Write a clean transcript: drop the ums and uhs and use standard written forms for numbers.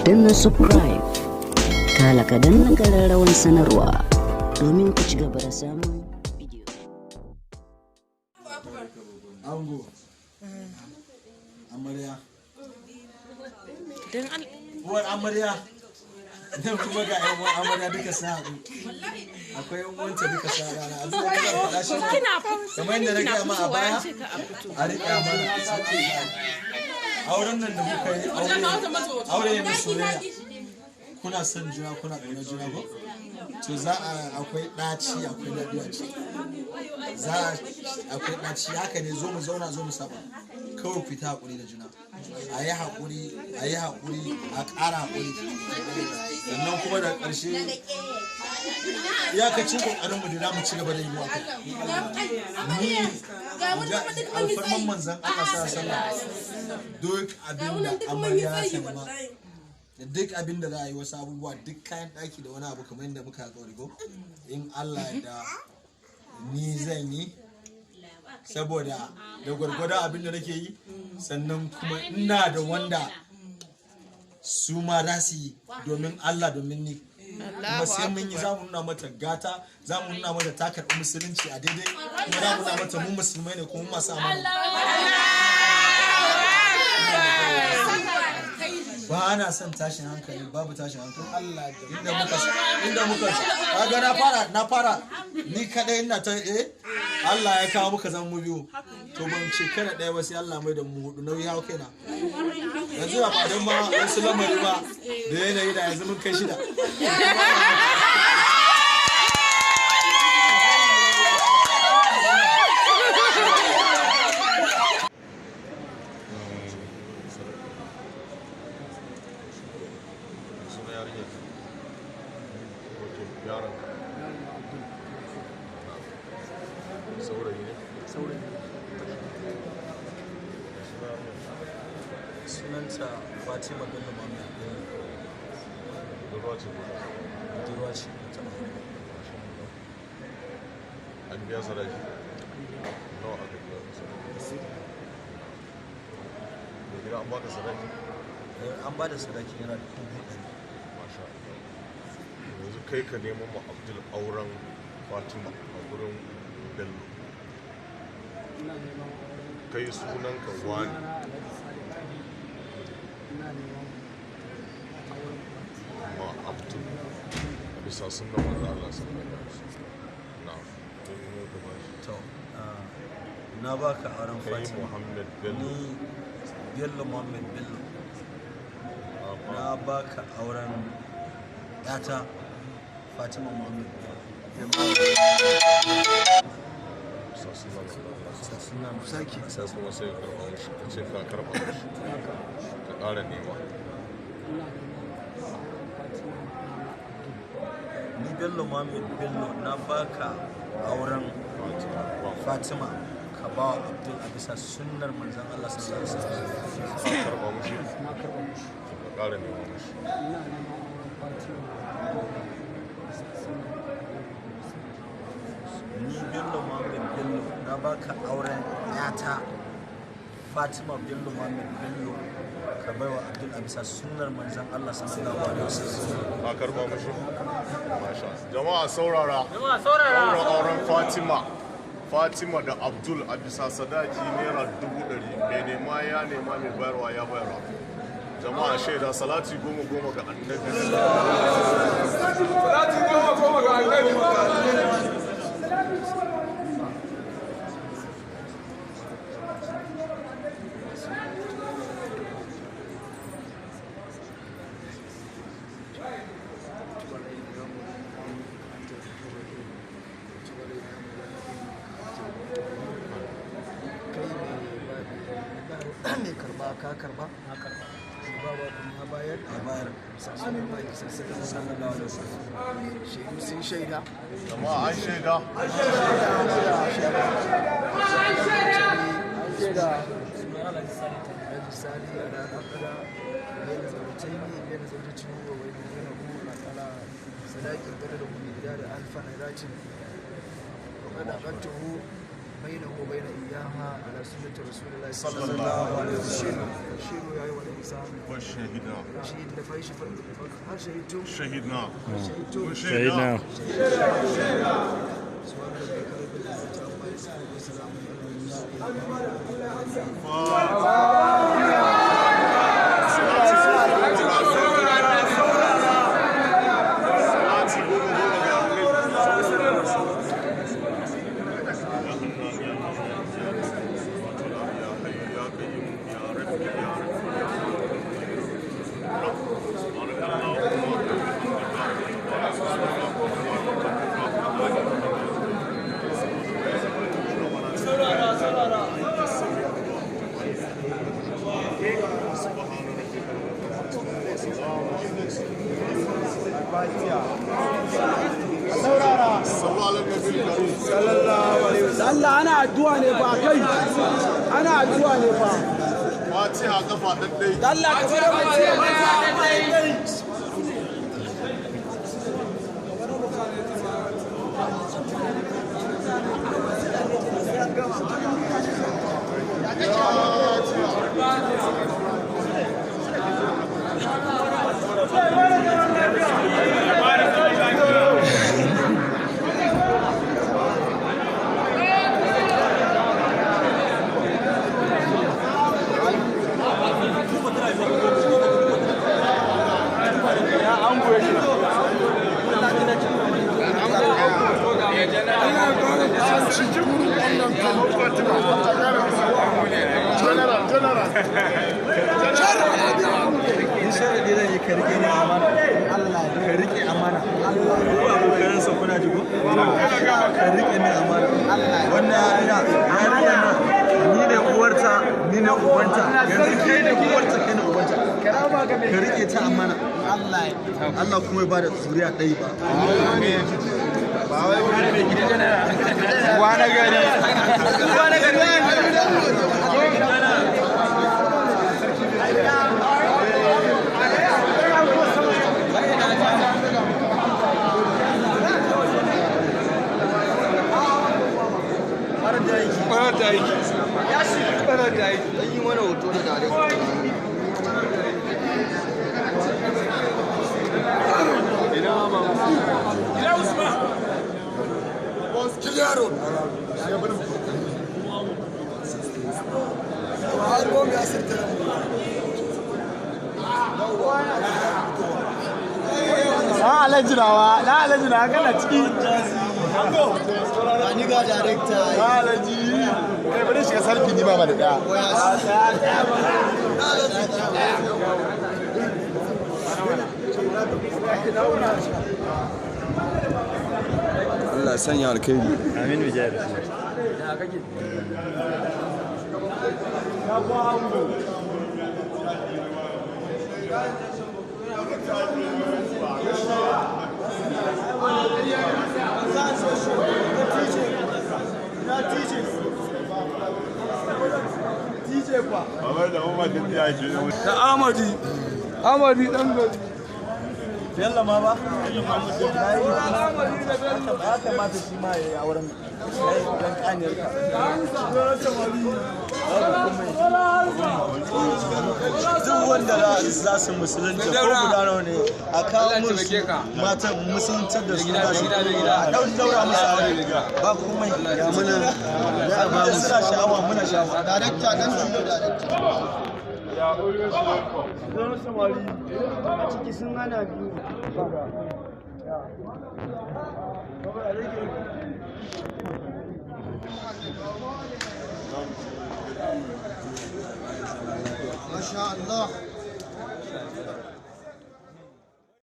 danna subscribe, kala ka danna ƙararrawar sanarwa domin ku ci gaba da samun bidiyo. Ango, amarya, uwar amarya, nan kuma ga yan uwan amarya duka sa haɗu. Akwai yan uwanta duka sa rana. A zuwa kana faɗa shi ne kamar yadda na gaya ma a baya, a riƙa mana. Auren nan da muka yi aure ne na soyayya. Kuna son juna, kuna ƙaunar juna ko? To za a akwai ɗaci, akwai daɗi a ciki. Akwai ɗaci, haka ne, zo mu zauna, zo mu saba. Kawai fita haƙuri da juna. A yi haƙuri, a ƙara haƙuri. Sannan kuma da ƙarshe iyakacin ƙoƙarinmu da za mu ci gaba da yi wa ni alfarman manzan Allah sa sallah duk abin da amarya ta nema da duk abin da za a yi wasu abubuwa duk kayan ɗaki da wani abu kamar yadda muka alƙawari ko in Allah da ni zan yi saboda da gwargwada abin da nake yi sannan kuma ina da wanda su ma za su yi domin Allah domin ni kuma sai mun yi za mu nuna mata gata, za mu nuna mata takar musulunci a daidai kuma za mu nuna mata mu musulmai ne kuma masu amana. Ba na son tashin hankali, babu tashin hankali. Inda muka kaga na fara ni kadai ina ta Allah ya kawo muka zama mu biyu. To ban shekara ɗaya ba sai Allah mai da mu hudu nauyi hau kaina. Yanzu ba fadan ma wasu lamari ba da yanayi da yanzu mun kai 6. Sunanta Fatima Bello Muhammad. Budurwa ce ta an biya sadaki nawa aka biya sadaki mai gida an baka sadaki an ba da sadaki yana da kuɗi. masha yanzu kai ka neman ma Abdul auren Fatima a gurin Bello kai sunanka wani ma Abdul a bisa sunan manzo Allah sallallahu alaihi wasallam na To, na baka auren kai Fatima. Muhammad Bello Ni Bello Muhammad Bello. Na baka auren yata Fatima Muhammad Bello. bisa sunan manzo Allah Suna musaki. sai kuma sai ka karɓa mishi ka ce ka karɓa mishi ka ƙara nema Ni Bello Muhammad Bello na baka auren Fatima ka ba wa Abdul a bisa sunnar manzon Allah sallallahu alaihi wasallam. ka karɓa mishi ka ƙara nema mishi Ni Bello Muhammad Bello na baka auren yata Fatima Bello Muhammad Bello ka bai wa Abdul a bisa sunnar manzon Allah sallallahu alaihi wasallam. ka karɓa mishi masha jama'a saurara ɗaura auren Fatima da Abdul a bisa sadaki naira 100,000 mai nema ya nema mai bayarwa ya bayarwa jama'a shaida salati 10 ga annabi mai karba ka karba na karba shugaba kuma bayar A bayar sassanin bai sassanin sallallahu alaihi wasallam. shaidu sun shaida jama'a an shaida Sali a da akala bayan zaurutai ne bayan zauracin ruwa wai da yana kuma akala sadakin gada da kuma gida da alfa na racin kuma da kantuhu بينه وبين إياها على سنة رسول الله صلى الله عليه وسلم. شيروا يا أيها الإنسان وشهدنا شهيد لفايش هل شهدتم؟ شهدنا شهدتم شهدنا سبحان ربك رب العزة عما يصفون وسلام على Allah ana addu'a ne fa kai ana addu'a ne fa Fatiha kafa daddai Allah ka bar mu ce Allah kuma ya ba da zuriya ɗaya ba. wani gari Yi mana hoto da dare. na alajinawa kana ciki Ni ga director. alaji kai bari shiga sarki ni ba da daya Allah sanya alkhairi. amin bijaya da Amadi dan gari Yalla ma ba? Haka mata shi ma ya yi auren dan kaniyar ka. Duk wanda za su musulunta ko guda nawa ne a kawo musu matan musuluntar da su ba su a daura musu aure ba kuma ya muna ya ba mu suna sha'awa muna sha'awa. Darekta dan juyo darekta. don samari a ciki sun hana biyu Masha Allah.